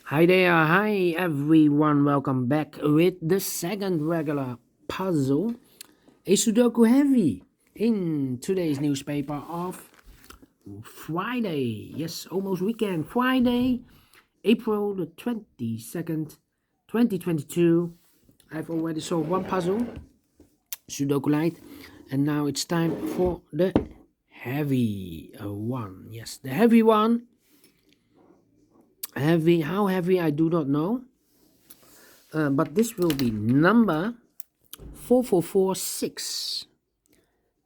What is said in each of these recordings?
Hi there, hi everyone, welcome back with the second regular puzzle, a Sudoku Heavy, in today's newspaper of Friday, yes, almost weekend, Friday, April the 22nd, 2022. I've already solved one puzzle, Sudoku Light, and now it's time for the heavy one. Yes, the heavy one. Heavy, how heavy I do not know. But this will be number 4446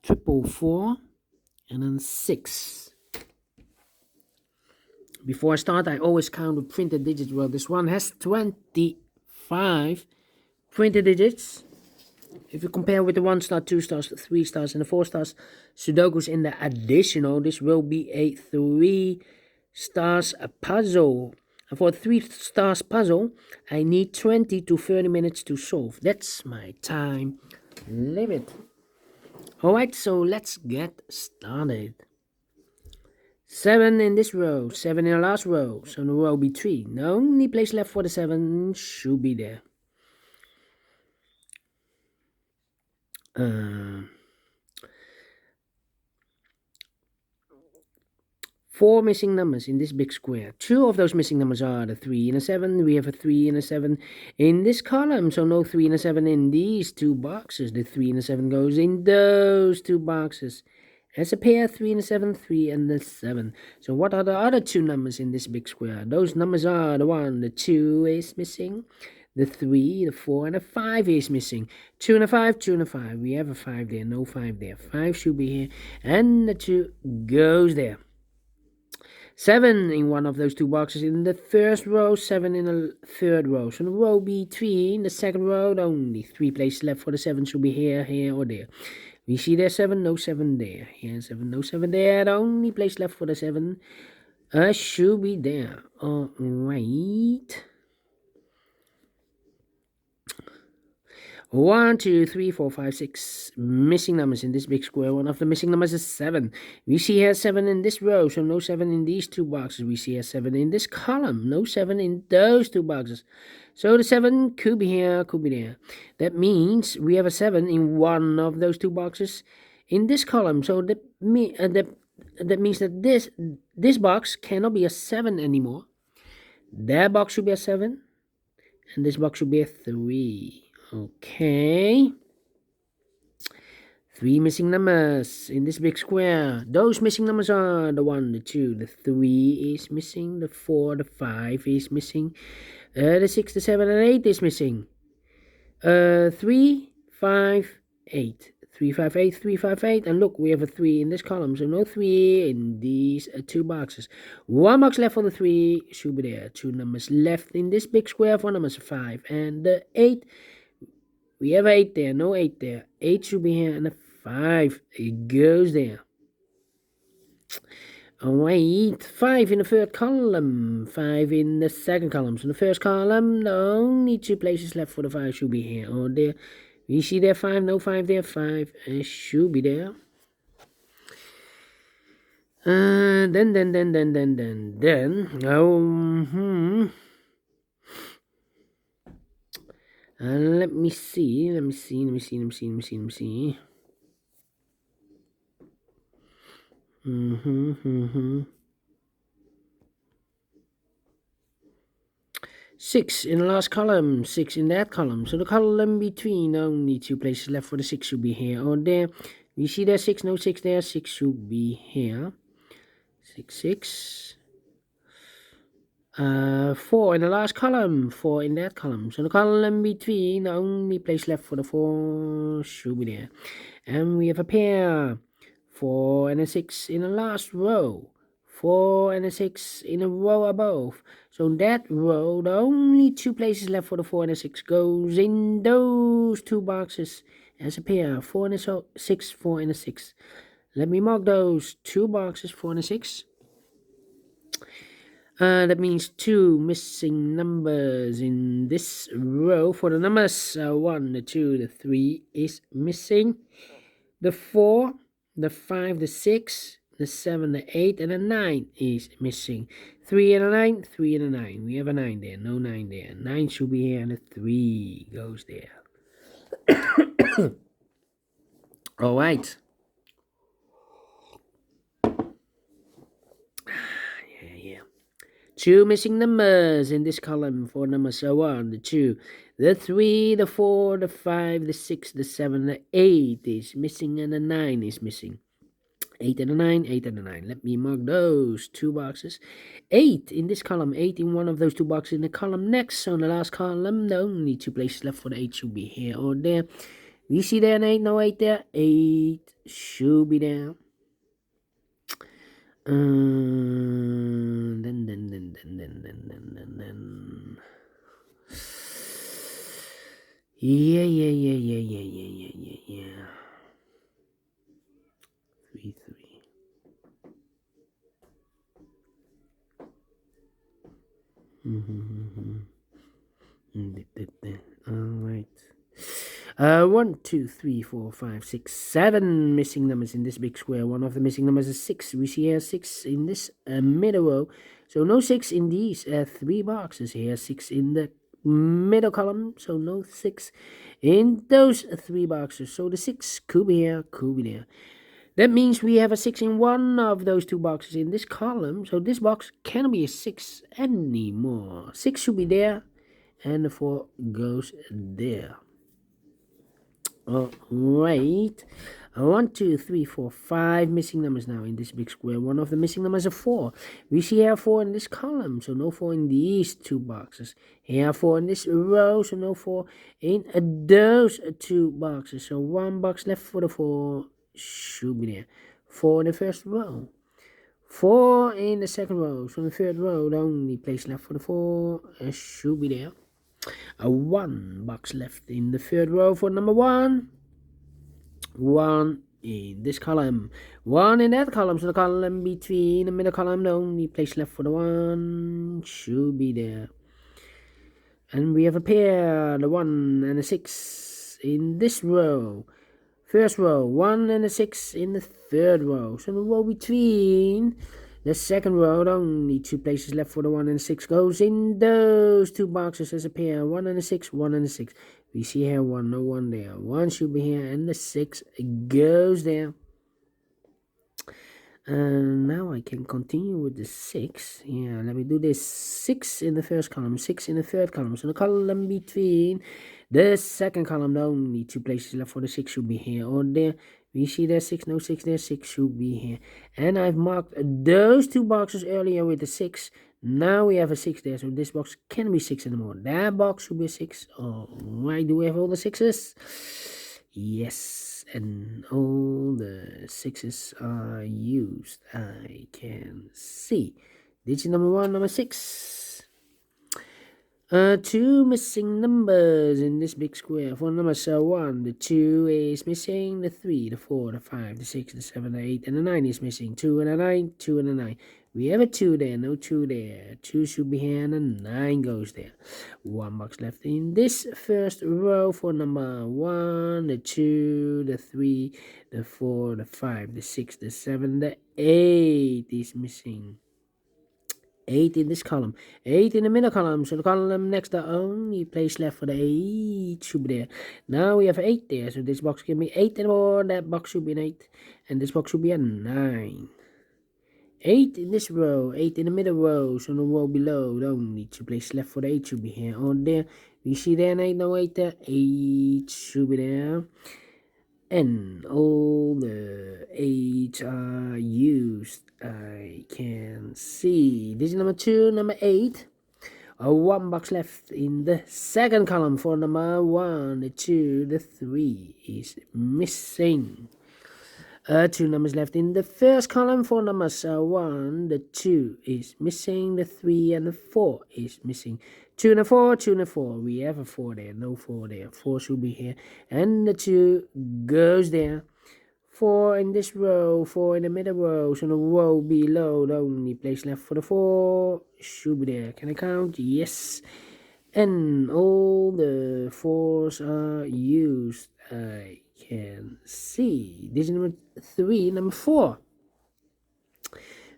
triple four and then 6. Before I start, I always count the printed digits. Well, this one has 25 printed digits. If you compare with the 1 star, 2 stars, 3 stars, and the 4 stars Sudokus in the additional, this will be a 3 stars puzzle. And for a 3 stars puzzle, I need 20 to 30 minutes to solve. That's my time limit. Alright, so let's get started. 7 in this row, 7 in the last row, so the row be 3. The only place left for the 7 should be there. Four missing numbers in this big square. Two of those missing numbers are the 3 and a 7. We have a 3 and a 7 in this column, so no 3 and a 7 in these two boxes. The 3 and a 7 goes in those two boxes. As a pair, 3 and a 7, 3 and a 7. So what are the other two numbers in this big square? Those numbers are the 1, the 2 is missing. The 3, the 4, and the 5 is missing. 2 and a 5, 2 and a 5. We have a 5 there, no 5 there. 5 should be here, and the 2 goes there. 7 in one of those two boxes in the first row, 7 in the third row. So the row B3 in the second row, only 3 places left for the 7 should be here, here, or there. We see there 7, no 7 there. Here 7, no 7 there. The only place left for the 7 should be there. Alright. 1, 2, 3, 4, 5, 6 missing numbers in this big square. One of the missing numbers is 7. We see here 7 in this row, so no 7 in these two boxes. We see here 7 in this column, no 7 in those two boxes. So the 7 could be here, could be there. That means we have a 7 in one of those two boxes in this column. So that means that this box cannot be a 7 anymore. That box should be a 7, and this box should be a 3. Okay. 3 missing numbers in this big square. Those missing numbers are the 1, the 2, the 3 is missing, the 4, the 5 is missing, the 6, the 7, and 8 is missing. 3, 5, 8. 3, 5, 8, 3, 5, 8. And look, we have a 3 in this column, so no 3 in these two boxes. One box left for the 3 should be there. 2 numbers left in this big square for numbers 5 and the 8. We have 8 there, no 8 there. 8 should be here, and a 5, it goes there. Alright, 5 in the third column, 5 in the second column. So in the first column, the only 2 places left for the 5 should be here or there. We see there 5, no 5 there, 5 should be there. Then, let me see. 6 in the last column, 6 in that column. So the column between, only 2 places left for the 6 should be here or there. We see there 6, no 6 there, 6 should be here. 6, 6. 4 in the last column, 4 in that column. So the column between, the only place left for the 4 should be there. And we have a pair, 4 and a 6 in the last row, 4 and a 6 in a row above. So that row, the only 2 places left for the 4 and a 6 goes in those two boxes as a pair, 4 and a 6, 4 and a 6. Let me mark those two boxes, 4 and a 6. That means 2 missing numbers in this row. For the numbers 1, the 2, the 3 is missing. The 4, the 5, the 6, the 7, the 8, and the 9 is missing. 3 and a 9, 3 and a 9. We have a 9 there, no 9 there. 9 should be here, and a 3 goes there. All right. Yeah. 2 missing numbers in this column for numbers 1, the 2, the 3, the 4, the 5, the 6, the 7, the 8 is missing, and the 9 is missing. 8 and a 9, 8 and a 9. Let me mark those 2 boxes. 8 in this column, 8 in one of those 2 boxes in the column next. So in the last column, the only 2 places left for the 8 should be here or there. You see there an 8, no 8 there. 8 should be there. Then. Yeah. 3, 3. All right. 1, 2, 3, 4, 5, 6, 7 missing numbers in this big square. One of the missing numbers is 6. We see here 6 in this middle row. So no 6 in these 3 boxes here. 6 in the middle column. So no 6 in those 3 boxes. So the 6 could be here, could be there. That means we have a 6 in one of those 2 boxes in this column. So this box can't be a 6 anymore. 6 should be there, and the 4 goes there. All right. 1, 2, 3, 4, 5 missing numbers now in this big square. One of the missing numbers is 4. We see here 4 in this column, so no 4 in these 2 boxes. Here 4 in this row, so no 4 in those 2 boxes. So 1 box left for the 4 should be there. 4 in the first row. 4 in the second row. So in the third row, the only place left for the 4 should be there. 1 box left in the third row for number 1. 1 in this column. 1 in that column. So the column between the middle column, the only place left for the 1 should be there. And we have a pair, the 1 and the 6 in this row. First row, 1 and a 6 in the third row. So the row between the second row, the only 2 places left for the 1 and 6 goes in those 2 boxes as a pair. 1 and a 6, 1 and a 6. We see here 1, no 1 there. 1 should be here, and the 6 goes there. And now I can continue with the 6. Yeah, let me do this. 6 in the first column, 6 in the third column. So the column between the second column, the only 2 places left for the 6 should be here or there. We see there 6, no 6 there, 6 should be here. And I've marked those 2 boxes earlier with the 6. Now we have a 6 there, so this box can't be 6 anymore. That box should be a 6. Why do we have all the 6s? Yes, and all the 6s are used. I can see. Digit number 1, number 6. 2 missing numbers in this big square. For number 1, the 2 is missing. The 3, the 4, the 5, the 6, the 7, the 8, and the 9 is missing. 2 and a 9, 2 and a 9. We have a 2 there, no 2 there. 2 should be here, and a 9 goes there. 1 box left in this first row for number 1, the 2, the 3, the 4, the 5, the 6, the 7, the 8 is missing. 8 in this column, 8 in the middle column. So the column next, the only place left for the 8 should be there. Now we have 8 there, so this box can be 8 anymore. That box should be an 8, and this box should be a 9. 8 in this row, 8 in the middle row. So the row below, the only 2 places left for the 8 should be here or there. We see there an 8, no 8 there. 8 should be there. And all the 8 are used. I can see. This is number 2, number 8. 1 box left in the second column for number 1. The 2, the 3 is missing. 2 numbers left in the first column for number 1. The 2 is missing. The 3 and the 4 is missing. 2 and a 4, 2 and a 4. We have a 4 there, no 4 there. 4 should be here. And the 2 goes there. 4 in this row, 4 in the middle row. So the row below, the only place left for the 4 should be there. Can I count? Yes. And all the 4s are used. I can see. This is number 3, number 4.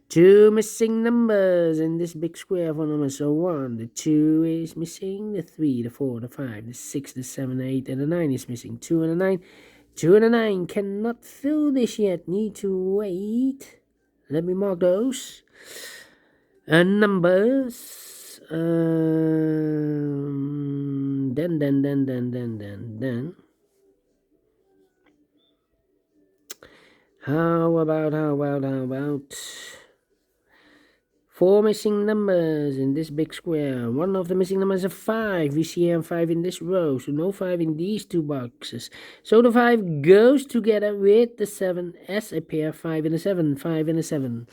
Two missing numbers in this big square for number. So 1, the 2 is missing, the 3, the 4, the 5, the 6, the 7, the 8, and the 9 is missing. 2 and a 9. 2 and a 9 cannot fill this yet. Need to wait. Let me mark those. Numbers. Then. How about 4 missing numbers in this big square. One of the missing numbers is a 5. We see here 5 in this row, so no 5 in these two boxes. So the 5 goes together with the 7 as a pair. 5 and a 7, 5 and a 7.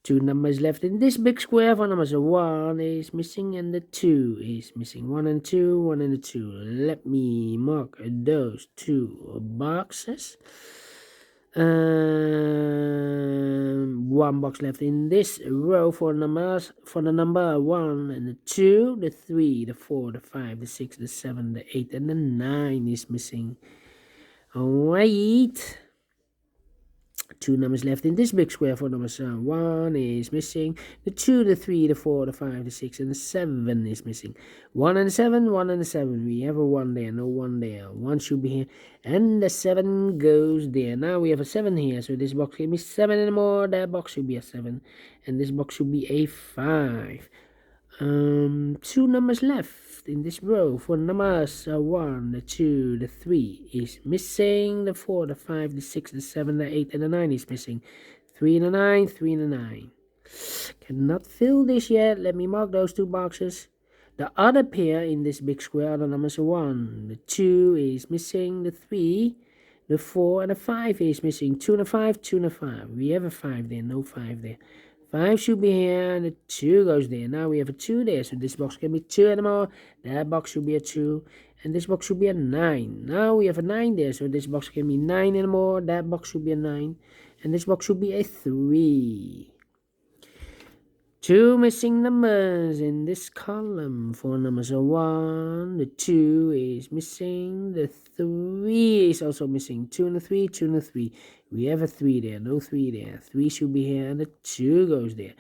2 numbers left in this big square for numbers. So 1 is missing and the 2 is missing. 1 and 2, 1 and 2. Let me mark those 2 boxes. 1 box left in this row for numbers, for the number 1 and the 2, the 3, the 4, the 5, the 6, the 7, the 8, and the 9 is missing. Alright. 2 numbers left in this big square for numbers. 1 is missing. The 2, the 3, the 4, the 5, the 6, and the 7 is missing. 1 and 7, 1 and 7. We have a 1 there, no 1 there. 1 should be here, and the 7 goes there. Now we have a 7 here, so this box can be 7 anymore. That box should be a 7, and this box should be a 5. 2 numbers left in this row for numbers. 1, the 2, the 3 is missing. The 4, the 5, the 6, the 7, the 8, and the 9 is missing. 3 and a 9, 3 and a 9. Cannot fill this yet. Let me mark those 2 boxes. The other pair in this big square are the numbers 1, the 2 is missing. The 3, the 4, and the 5 is missing. 2 and a 5, 2 and a 5. We have a 5 there, no 5 there. 5 should be here, and the 2 goes there. Now we have a 2 there, so this box can be 2 anymore. That box should be a 2, and this box should be a 9. Now we have a 9 there, so this box can be 9 anymore. That box should be a 9, and this box should be a 3. 2 missing numbers in this column for numbers 1, the 2 is missing, the 3 is also missing. 2 and a 3, 2 and a 3. We have a 3 there, no 3 there. 3 should be here, and the 2 goes there.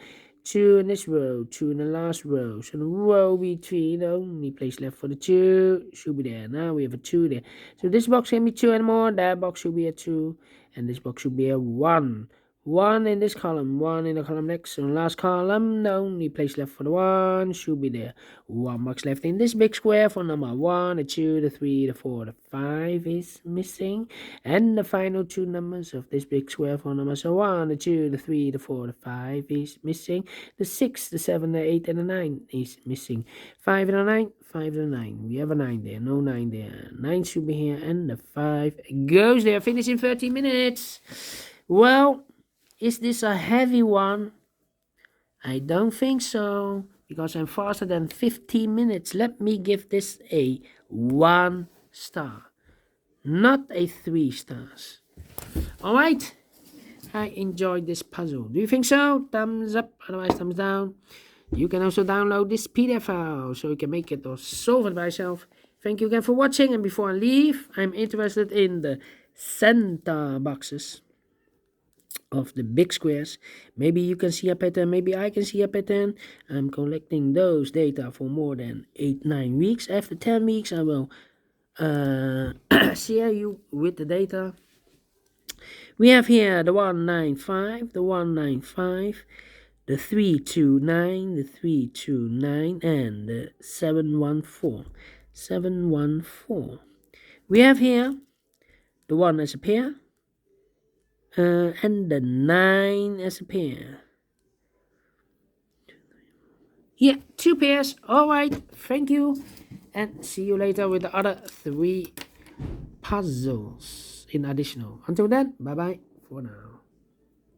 2 in this row, 2 in the last row. So the row between, the only place left for the 2 should be there. Now we have a 2 there. So this box can be 2 anymore. That box should be a 2, and this box should be a 1. 1 in this column, 1 in the column next. So the last column, the only place left for the 1 should be there. 1 box left in this big square for number 1, the 2, the 3, the 4, the 5 is missing. And the final 2 numbers of this big square for numbers 1, the 2, the 3, the 4, the 5 is missing. The 6, the 7, the 8, and the 9 is missing. 5 and a 9, 5 and a 9. We have a 9 there, no 9 there. 9 should be here, and the 5 goes there. Finish in 30 minutes. Well, is this a heavy one? I don't think so, because I'm faster than 15 minutes. Let me give this a 1 star, not a 3 stars. Alright, I enjoyed this puzzle. Do you think so? Thumbs up, otherwise thumbs down. You can also download this PDF file, so you can make it or solve it by yourself. Thank you again for watching, and before I leave, I'm interested in the center boxes of the big squares. Maybe you can see a pattern, maybe I can see a pattern. I'm collecting those data for more than 8-9 weeks. After 10 weeks I will share you with the data. We have here the 195, the 195, the 329, the 329, and the 714. 714. We have here the 1 as a pair, and the 9 as a pair. Yeah, 2 pairs. Alright, thank you, and see you later with the other 3 puzzles in additional. Until then, bye bye for now.